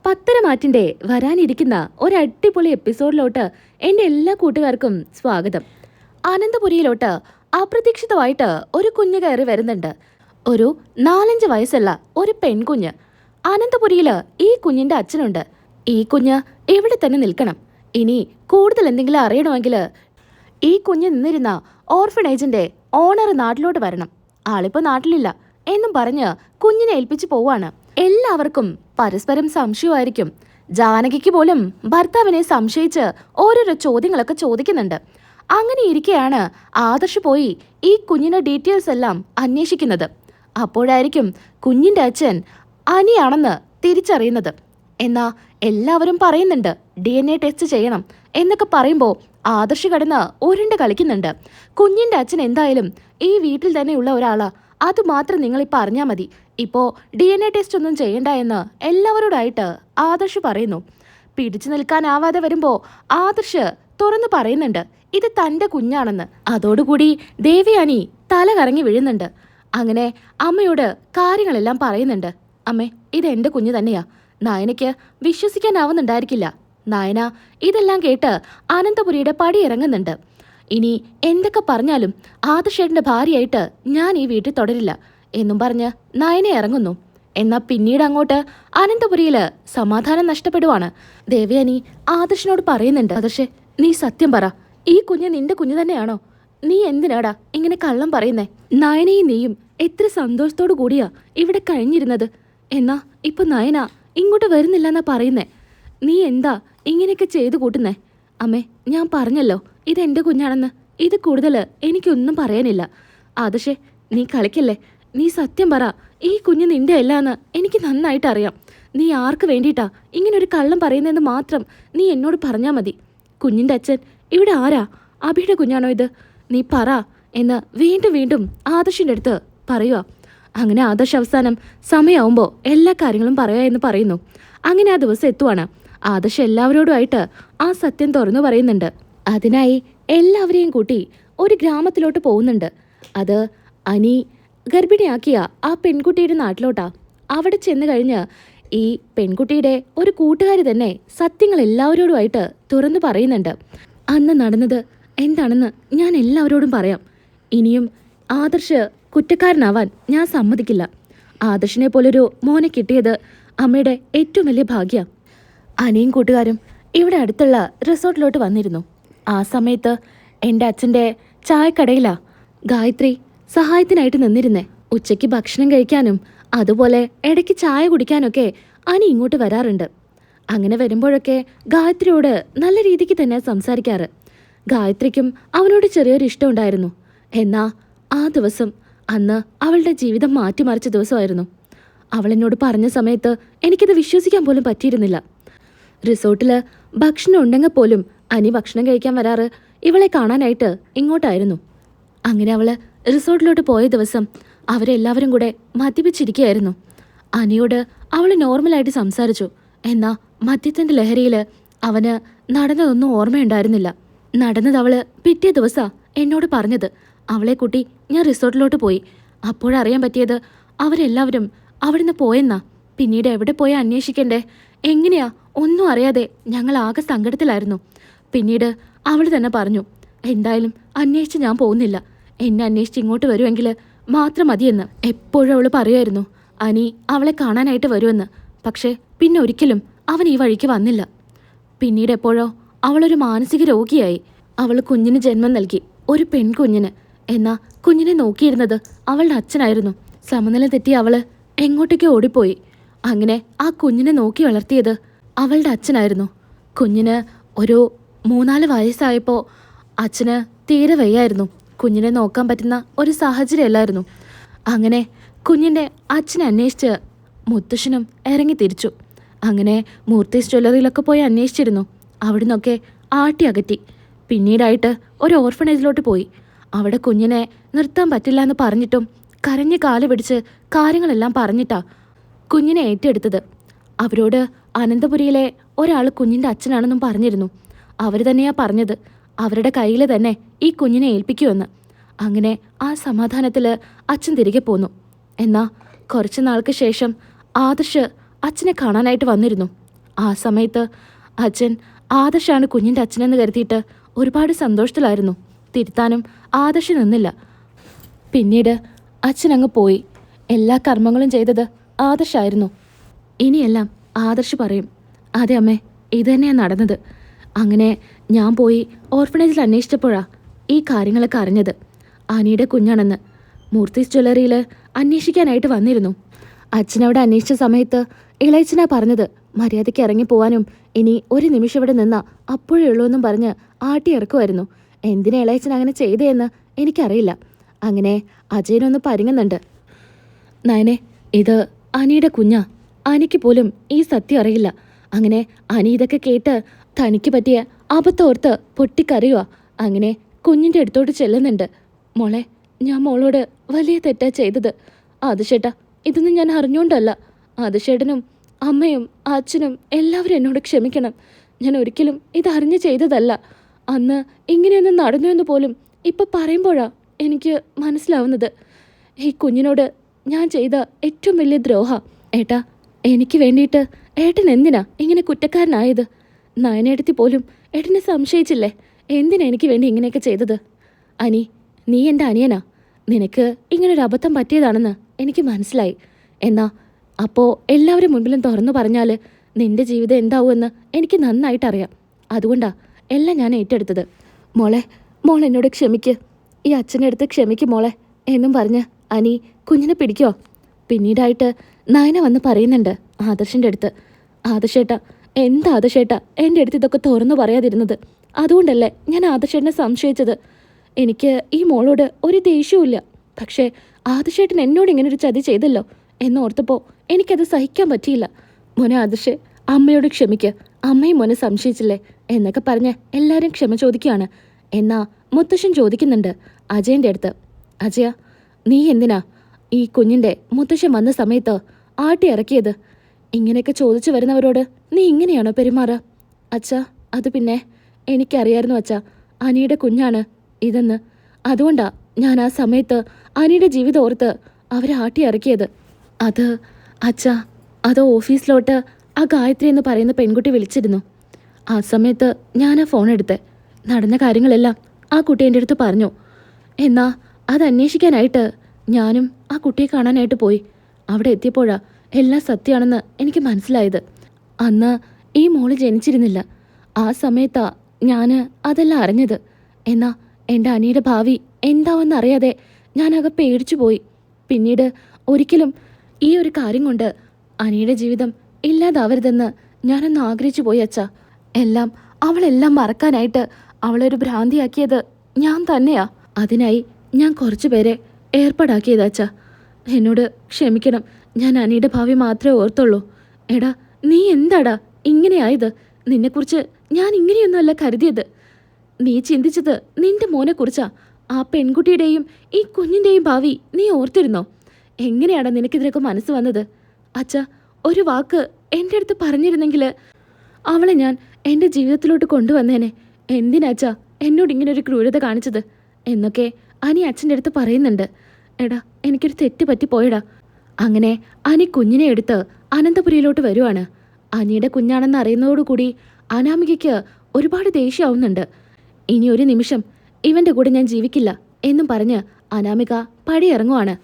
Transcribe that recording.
പത്തരമാറ്റിന്റെ വരാനിരിക്കുന്ന ഒരു അടിപൊളി എപ്പിസോഡിലോട്ട് എൻ്റെ എല്ലാ കൂട്ടുകാർക്കും സ്വാഗതം. അനന്തപുരിയിലോട്ട് അപ്രതീക്ഷിതമായിട്ട് ഒരു കുഞ്ഞ് കയറി വരുന്നുണ്ട്. ഒരു 4-5 വയസ്സുള്ള ഒരു പെൺകുഞ്ഞ്. അനന്തപുരിയിൽ ഈ കുഞ്ഞിന്റെ അച്ഛനുണ്ട്. ഈ കുഞ്ഞ് ഇവിടെ തന്നെ നിൽക്കണം. ഇനി കൂടുതൽ എന്തെങ്കിലും അറിയണമെങ്കിൽ ഈ കുഞ്ഞ് നിന്നിരുന്ന ഓർഫനേജിന്റെ ഓണർ നാട്ടിലോട്ട് വരണം. ആളിപ്പോ നാട്ടിലില്ല എന്നും പറഞ്ഞ് കുഞ്ഞിനെ ഏൽപ്പിച്ചു പോവാണ്. എല്ലാവർക്കും പരസ്പരം സംശയമായിരിക്കും. ജാനകിക്ക് പോലും ഭർത്താവിനെ സംശയിച്ച് ഓരോരോ ചോദ്യങ്ങളൊക്കെ ചോദിക്കുന്നുണ്ട്. അങ്ങനെ ഇരിക്കെയാണ് ആദർശ് പോയി ഈ കുഞ്ഞിന്റെ ഡീറ്റെയിൽസ് എല്ലാം അന്വേഷിക്കുന്നത്. അപ്പോഴായിരിക്കും കുഞ്ഞിന്റെ അച്ഛൻ അനിയാണെന്ന് തിരിച്ചറിയുന്നത്. എന്നാ എല്ലാവരും പറയുന്നുണ്ട് DNA ടെസ്റ്റ് ചെയ്യണം എന്നൊക്കെ പറയുമ്പോൾ ആദർശ് കിടന്ന് ഉരുണ്ട് കളിക്കുന്നുണ്ട്. കുഞ്ഞിന്റെ അച്ഛൻ എന്തായാലും ഈ വീട്ടിൽ തന്നെയുള്ള ഒരാളാ, അതുമാത്രം നിങ്ങളിപ്പോൾ അറിഞ്ഞാൽ മതി. ഇപ്പോൾ DNA ടെസ്റ്റ് ഒന്നും ചെയ്യണ്ട എന്ന് എല്ലാവരോടായിട്ട് ആദർശ് പറയുന്നു. പിടിച്ചു നിൽക്കാനാവാതെ വരുമ്പോൾ ആദർശ് തുറന്നു പറയുന്നുണ്ട് ഇത് തൻ്റെ കുഞ്ഞാണെന്ന്. അതോടുകൂടി ദേവയാനി തല കറങ്ങി വീഴുന്നുണ്ട്. അങ്ങനെ അമ്മയോട് കാര്യങ്ങളെല്ലാം പറയുന്നുണ്ട്. അമ്മേ, ഇത് എൻ്റെ കുഞ്ഞ് തന്നെയാ. നയനയ്ക്ക് വിശ്വസിക്കാനാവുന്നുണ്ടായിരിക്കില്ല. നയന ഇതെല്ലാം കേട്ട് അനന്തപുരിയുടെ പടി ഇറങ്ങുന്നുണ്ട്. ഇനി എന്തൊക്കെ പറഞ്ഞാലും ആദർശേട്ടൻ്റെ ഭാര്യയായിട്ട് ഞാൻ ഈ വീട്ടിൽ തുടരില്ല എന്നും പറഞ്ഞ് നയന ഇറങ്ങുന്നു. എന്നാൽ പിന്നീട് അങ്ങോട്ട് അനന്തപുരിയിൽ സമാധാനം നഷ്ടപ്പെടുവാണ്. ദേവയാനി ആദർശിനോട് പറയുന്നുണ്ട്, ആദർശേ നീ സത്യം പറ, ഈ കുഞ്ഞ് നിന്റെ കുഞ്ഞ് തന്നെയാണോ? നീ എന്തിനാടാ ഇങ്ങനെ കള്ളം പറയുന്നേ? നയനയും നീയും എത്ര സന്തോഷത്തോടു കൂടിയാ ഇവിടെ കഴിഞ്ഞിരുന്നത്. എന്നാ ഇപ്പൊ നയന ഇങ്ങോട്ട് വരുന്നില്ലെന്നാ പറയുന്നേ. നീ എന്താ ഇങ്ങനെയൊക്കെ ചെയ്തു കൂട്ടുന്നേ? അമ്മേ, ഞാൻ പറഞ്ഞല്ലോ ഇത് എൻ്റെ കുഞ്ഞാണെന്ന്. ഇത് കൂടുതൽ എനിക്കൊന്നും പറയാനില്ല. ആദർശേ നീ കളിക്കല്ലേ, നീ സത്യം പറ, ഈ കുഞ്ഞ് നിന്റെ അല്ലാന്ന് എനിക്ക് നന്നായിട്ട് അറിയാം. നീ ആർക്ക് വേണ്ടിയിട്ടാ ഇങ്ങനൊരു കള്ളം പറയുന്നതെന്ന് മാത്രം നീ എന്നോട് പറഞ്ഞാൽ മതി. കുഞ്ഞിൻ്റെ അച്ഛൻ ഇവിടെ ആരാ? അഭിയുടെ കുഞ്ഞാണോ ഇത്? നീ പറ എന്ന് വീണ്ടും വീണ്ടും ആദർശിൻ്റെ അടുത്ത് പറയുക. അങ്ങനെ ആദർശ് അവസാനം സമയമാവുമ്പോൾ എല്ലാ കാര്യങ്ങളും പറയുക എന്ന് പറയുന്നു. അങ്ങനെ ആ ദിവസം എത്തുവാണ്. ആദർശ് എല്ലാവരോടുമായിട്ട് ആ സത്യം തുറന്നു പറയുന്നുണ്ട്. അതിനായി എല്ലാവരെയും കൂട്ടി ഒരു ഗ്രാമത്തിലോട്ട് പോകുന്നുണ്ട്. അത് അനി ഗർഭിണിയാക്കിയ ആ പെൺകുട്ടിയുടെ നാട്ടിലോട്ടാ. അവിടെ ചെന്ന് കഴിഞ്ഞ് ഈ പെൺകുട്ടിയുടെ ഒരു കൂട്ടുകാരി തന്നെ സത്യങ്ങൾ എല്ലാവരോടുമായിട്ട് തുറന്നു പറയുന്നുണ്ട്. അന്ന് നടന്നത് എന്താണെന്ന് ഞാൻ എല്ലാവരോടും പറയാം. ഇനിയും ആദർശ് കുറ്റക്കാരനാവാൻ ഞാൻ സമ്മതിക്കില്ല. ആദർശിനെ പോലൊരു മോനെ കിട്ടിയത് അമ്മയുടെ ഏറ്റവും വലിയ ഭാഗ്യം. അനിയും കൂട്ടുകാരും ഇവിടെ അടുത്തുള്ള റിസോർട്ടിലോട്ട് വന്നിരുന്നു. ആ സമയത്ത് എൻ്റെ അച്ഛൻ്റെ ചായക്കടയിലാ ഗായത്രി സഹായത്തിനായിട്ട് നിന്നിരുന്നേ. ഉച്ചയ്ക്ക് ഭക്ഷണം കഴിക്കാനും അതുപോലെ ഇടയ്ക്ക് ചായ കുടിക്കാനൊക്കെ അനി ഇങ്ങോട്ട് വരാറുണ്ട്. അങ്ങനെ വരുമ്പോഴൊക്കെ ഗായത്രിയോട് നല്ല രീതിക്ക് തന്നെ സംസാരിക്കാറ്. ഗായത്രിക്കും അവനോട് ചെറിയൊരു ഇഷ്ടമുണ്ടായിരുന്നു. എന്നാ ആ ദിവസം അന്ന് അവളുടെ ജീവിതം മാറ്റിമറിച്ച ദിവസമായിരുന്നു. അവൾ എന്നോട് പറഞ്ഞ സമയത്ത് എനിക്കത് വിശ്വസിക്കാൻ പോലും പറ്റിയിരുന്നില്ല. റിസോർട്ടിൽ ഭക്ഷണം ഉണ്ടെങ്കിൽ പോലും അനി ഭക്ഷണം കഴിക്കാൻ വരാറ് ഇവളെ കാണാനായിട്ട് ഇങ്ങോട്ടായിരുന്നു. അങ്ങനെ അവൾ റിസോർട്ടിലോട്ട് പോയ ദിവസം അവരെല്ലാവരും കൂടെ മദ്യപിച്ചിരിക്കുകയായിരുന്നു. അനിയോട് അവൾ നോർമലായിട്ട് സംസാരിച്ചു. എന്നാൽ മദ്യത്തിൻ്റെ ലഹരിയിൽ അവന് നടന്നതൊന്നും ഓർമ്മയുണ്ടായിരുന്നില്ല. നടന്നത് അവള് പിറ്റേ ദിവസമാണ് എന്നോട് പറഞ്ഞത്. അവളെ കൂട്ടി ഞാൻ റിസോർട്ടിലോട്ട് പോയി. അപ്പോഴറിയാൻ പറ്റിയത് അവരെല്ലാവരും അവിടുന്ന് പോയെന്നാ. പിന്നീട് എവിടെ പോയി അന്വേഷിക്കണ്ടേ, എങ്ങനെയാ ഒന്നും അറിയാതെ ഞങ്ങൾ ആകെ സങ്കടത്തിലായിരുന്നു. പിന്നീട് അവൾ തന്നെ പറഞ്ഞു, എന്തായാലും അന്വേഷിച്ച് ഞാൻ പോകുന്നില്ല, എന്നെ അന്വേഷിച്ച് ഇങ്ങോട്ട് വരുമെങ്കിൽ മാത്രം മതിയെന്ന്. എപ്പോഴും അവൾ പറയുമായിരുന്നു അനി അവളെ കാണാനായിട്ട് വരുമെന്ന്. പക്ഷേ പിന്നെ ഒരിക്കലും അവൻ ഈ വഴിക്ക് വന്നില്ല. പിന്നീട് എപ്പോഴോ അവളൊരു മാനസിക രോഗിയായി. അവൾ കുഞ്ഞിന് ജന്മം നൽകി, ഒരു പെൺകുഞ്ഞിന്. എന്നാ കുഞ്ഞിനെ നോക്കിയിരുന്നത് അവളുടെ അച്ഛനായിരുന്നു. സമനില തെറ്റി അവള് എങ്ങോട്ടേക്കോ ഓടിപ്പോയി. അങ്ങനെ ആ കുഞ്ഞിനെ നോക്കി വളർത്തിയത് അവളുടെ അച്ഛനായിരുന്നു. കുഞ്ഞിന് ഒരു 3-4 വയസ്സായപ്പോൾ അച്ഛന് തീരെ വയ്യായിരുന്നു. കുഞ്ഞിനെ നോക്കാൻ പറ്റുന്ന ഒരു സാഹചര്യമല്ലായിരുന്നു. അങ്ങനെ കുഞ്ഞിൻ്റെ അച്ഛനെ അന്വേഷിച്ച് മുത്തശ്ശനും ഇറങ്ങി തിരിച്ചു. അങ്ങനെ മൂർത്തീസ് ജ്വല്ലറിയിലൊക്കെ പോയി അന്വേഷിച്ചിരുന്നു. അവിടുന്നൊക്കെ ആട്ടി അകറ്റി. പിന്നീടായിട്ട് ഒരു ഓർഫനേജിലോട്ട് പോയി. അവിടെ കുഞ്ഞിനെ നിർത്താൻ പറ്റില്ല എന്ന് പറഞ്ഞിട്ടും കരഞ്ഞ് കാല് പിടിച്ച് കാര്യങ്ങളെല്ലാം പറഞ്ഞിട്ടാ കുഞ്ഞിനെ ഏറ്റെടുത്തത്. അവരോട് അനന്തപുരിയിലെ ഒരാൾ കുഞ്ഞിൻ്റെ അച്ഛനാണെന്നും പറഞ്ഞിരുന്നു. അവർ തന്നെയാ പറഞ്ഞത് അവരുടെ കയ്യിൽ തന്നെ ഈ കുഞ്ഞിനെ ഏൽപ്പിക്കുമെന്ന്. അങ്ങനെ ആ സമാധാനത്തിൽ അച്ഛൻ തിരികെ പോന്നു. എന്നാൽ കുറച്ച് നാൾക്ക് ശേഷം ആദർശ് അച്ഛനെ കാണാനായിട്ട് വന്നിരുന്നു. ആ സമയത്ത് അച്ഛൻ ആദർശാണ് കുഞ്ഞിൻ്റെ അച്ഛനെന്ന് കരുതിയിട്ട് ഒരുപാട് സന്തോഷത്തിലായിരുന്നു. തിരുത്താനും ആദർശ് നിന്നില്ല. പിന്നീട് അച്ഛൻ അങ്ങ് പോയി. എല്ലാ കർമ്മങ്ങളും ചെയ്തത് ആദർശായിരുന്നു. ഇനിയെല്ലാം ആദർശ് പറയും. അതെ അമ്മേ, ഇത് തന്നെയാണ് നടന്നത്. അങ്ങനെ ഞാൻ പോയി ഓർഫനേജിൽ അന്വേഷിച്ചപ്പോഴാണ് ഈ കാര്യങ്ങളൊക്കെ അറിഞ്ഞത്. അനിയുടെ കുഞ്ഞാണെന്ന് മൂർത്തീസ് ജ്വല്ലറിയിൽ അന്വേഷിക്കാനായിട്ട് വന്നിരുന്നു. അച്ഛനവിടെ അന്വേഷിച്ച സമയത്ത് ഇളയച്ചനാ പറഞ്ഞത് മര്യാദയ്ക്ക് ഇറങ്ങിപ്പോവാനും ഇനി ഒരു നിമിഷം ഇവിടെ നിന്നാ അപ്പോഴേ ഉള്ളൂ എന്നും പറഞ്ഞ് ആട്ടി ഇറക്കുമായിരുന്നു. എന്തിനാ ഇളയച്ചൻ അങ്ങനെ ചെയ്തതെന്ന് എനിക്കറിയില്ല. അങ്ങനെ അജയനൊന്ന് പരിങ്ങുന്നുണ്ട്. നയനെ, ഇത് അനിയുടെ കുഞ്ഞാ. അനിക്ക് പോലും ഈ സത്യം അറിയില്ല. അങ്ങനെ അനി ഇതൊക്കെ കേട്ട് തനിക്ക് പറ്റിയ അബദ്ധോർത്ത് പൊട്ടിക്കറിയുക. അങ്ങനെ കുഞ്ഞിൻ്റെ അടുത്തോട്ട് ചെല്ലുന്നുണ്ട്. മോളെ, ഞാൻ മോളോട് വലിയ തെറ്റാ ചെയ്തത്. ആദിശേട്ടാ, ഇതൊന്നും ഞാൻ അറിഞ്ഞുകൊണ്ടല്ല. ആദിശേട്ടനും അമ്മയും അച്ഛനും എല്ലാവരും എന്നോട് ക്ഷമിക്കണം. ഞാൻ ഒരിക്കലും ഇതറിഞ്ഞ് ചെയ്തതല്ല. അന്ന് ഇങ്ങനെയൊന്നും നടന്നു എന്ന് പോലും ഇപ്പം പറയുമ്പോഴാ എനിക്ക് മനസ്സിലാവുന്നത്. ഈ കുഞ്ഞിനോട് ഞാൻ ചെയ്ത ഏറ്റവും വലിയ ദ്രോഹ. ഏട്ടാ, എനിക്ക് വേണ്ടിയിട്ട് ഏട്ടൻ എന്തിനാ ഇങ്ങനെ കുറ്റക്കാരനായത്? നയനേടത്തി പോലും ഏട്ടനെ സംശയിച്ചില്ലേ? എന്തിനാ എനിക്ക് വേണ്ടി ഇങ്ങനെയൊക്കെ ചെയ്തത്? അനി, നീ എൻ്റെ അനിയനാ. നിനക്ക് ഇങ്ങനൊരു അബദ്ധം പറ്റിയതാണെന്ന് എനിക്ക് മനസ്സിലായി. എന്നാ അപ്പോൾ എല്ലാവരും മുൻപിലും തുറന്നു പറഞ്ഞാൽ നിന്റെ ജീവിതം എന്താവുമെന്ന് എനിക്ക് നന്നായിട്ടറിയാം. അതുകൊണ്ടാ എല്ലാം ഞാൻ ഏറ്റെടുത്തത്. മോളെ, മോൾ എന്നോട് ക്ഷമിക്ക്. ഈ അച്ഛൻ്റെ അടുത്ത് ക്ഷമിക്ക് മോളെ എന്നും പറഞ്ഞ് അനി കുഞ്ഞിനെ പിടിക്കോ. പിന്നീടായിട്ട് നയന വന്ന് പറയുന്നുണ്ട് ആദർശിൻ്റെ അടുത്ത്. ആദർശേട്ടാ, എന്താ ആദർശേട്ടാ എൻ്റെ അടുത്ത് ഇതൊക്കെ തുറന്നു പറയാതിരുന്നത്? അതുകൊണ്ടല്ലേ ഞാൻ ആദർശേട്ടനെ സംശയിച്ചത്. എനിക്ക് ഈ മോളോട് ഒരു ദേഷ്യവുമില്ല. പക്ഷേ ആദർശേട്ടൻ എന്നോട് ഇങ്ങനെ ഒരു ചതി ചെയ്തല്ലോ എന്നോർത്തപ്പോൾ എനിക്കത് സഹിക്കാൻ പറ്റിയില്ല. മോനെ ആദർശേ, അമ്മയോട് ക്ഷമിക്ക്. അമ്മയും മോനെ സംശയിച്ചില്ലേ എന്നൊക്കെ പറഞ്ഞ് എല്ലാവരും ക്ഷമ ചോദിക്കുകയാണ്. എന്നാ മുത്തശ്ശൻ ചോദിക്കുന്നുണ്ട് അജയൻ്റെ അടുത്ത്. അജയ, നീ എന്തിനാ ഈ കുഞ്ഞിൻ്റെ മുത്തശ്ശൻ വന്ന സമയത്ത് ആട്ടി ഇറക്കിയത്? ഇങ്ങനെയൊക്കെ ചോദിച്ചു വരുന്നവരോട് നീ ഇങ്ങനെയാണോ പെരുമാറുക? അച്ഛാ, അത് പിന്നെ എനിക്കറിയായിരുന്നു അച്ഛാ, അനിയുടെ കുഞ്ഞാണ് ഇതെന്ന്. അതുകൊണ്ടാ ഞാൻ ആ സമയത്ത് അനിയുടെ ജീവിതം ഓർത്ത് അവരെ ആട്ടി ഇറക്കിയത്. അത് അച്ഛാ, അത് ഓഫീസിലോട്ട് ആ ഗായത്രി എന്ന് പറയുന്ന പെൺകുട്ടി വിളിച്ചിരുന്നു. ആ സമയത്ത് ഞാൻ ആ ഫോൺ എടുത്തേ. നടന്ന കാര്യങ്ങളെല്ലാം ആ കുട്ടി എൻ്റെ അടുത്ത് പറഞ്ഞു. എന്നാ അത് അന്വേഷിക്കാനായിട്ട് ഞാനും ആ കുട്ടിയെ കാണാനായിട്ട് പോയി. അവിടെ എത്തിയപ്പോഴാ എല്ലാം സത്യമാണെന്ന് എനിക്ക് മനസ്സിലായത്. അന്ന് ഈ മോള് ജനിച്ചിരുന്നില്ല. ആ സമയത്താ ഞാൻ അതെല്ലാം അറിഞ്ഞത്. എന്നാ എൻ്റെ അനിയുടെ ഭാവി എന്താവെന്നറിയാതെ ഞാനകെ പേടിച്ചു പോയി. പിന്നീട് ഒരിക്കലും ഈ ഒരു കാര്യം കൊണ്ട് അനിയുടെ ജീവിതം ഇല്ലാതാവരുതെന്ന് ഞാനൊന്ന് ആഗ്രഹിച്ചു പോയി അച്ഛാ. അവളെല്ലാം മറക്കാനായിട്ട് അവളൊരു ഭ്രാന്തിയാക്കിയത് ഞാൻ തന്നെയാ. അതിനായി ഞാൻ കുറച്ചു പേരെ ഏർപ്പാടാക്കിയത് അച്ഛാ. എന്നോട് ക്ഷമിക്കണം. ഞാൻ അനിയുടെ ഭാവി മാത്രമേ ഓർത്തുള്ളൂ. എടാ, നീ എന്താടാ ഇങ്ങനെയായത്? നിന്നെക്കുറിച്ച് ഞാൻ ഇങ്ങനെയൊന്നുമല്ല കരുതിയത്. നീ ചിന്തിച്ചത് നിന്റെ മോനെക്കുറിച്ചാ. ആ പെൺകുട്ടിയുടെയും ഈ കുഞ്ഞിൻ്റെയും ഭാവി നീ ഓർത്തിരുന്നോ? എങ്ങനെയാടാ നിനക്കിതിനൊക്കെ മനസ്സ് വന്നത്? അച്ഛാ, ഒരു വാക്ക് എൻ്റെ അടുത്ത് പറഞ്ഞിരുന്നെങ്കിൽ അവളെ ഞാൻ എൻ്റെ ജീവിതത്തിലോട്ട് കൊണ്ടുവന്നേനെ. എന്തിനാച്ചാ എന്നോട് ഇങ്ങനെ ഒരു ക്രൂരത കാണിച്ചത് എന്നൊക്കെ അനി അച്ഛൻ്റെ അടുത്ത് പറയുന്നുണ്ട്. എടാ, എനിക്കൊരു തെറ്റ് പറ്റിപ്പോയടാ. അങ്ങനെ അനി കുഞ്ഞിനെ എടുത്ത് അനന്തപുരിയിലോട്ട് വരുവാണ്. അനിയുടെ കുഞ്ഞാണെന്ന് അറിയുന്നതോടുകൂടി അനാമികയ്ക്ക് ഒരുപാട് ദേഷ്യമാവുന്നുണ്ട്. ഇനി ഒരു നിമിഷം ഇവൻ്റെ കൂടെ ഞാൻ ജീവിക്കില്ല എന്നും പറഞ്ഞ് അനാമിക പടിയിറങ്ങുവാണ്.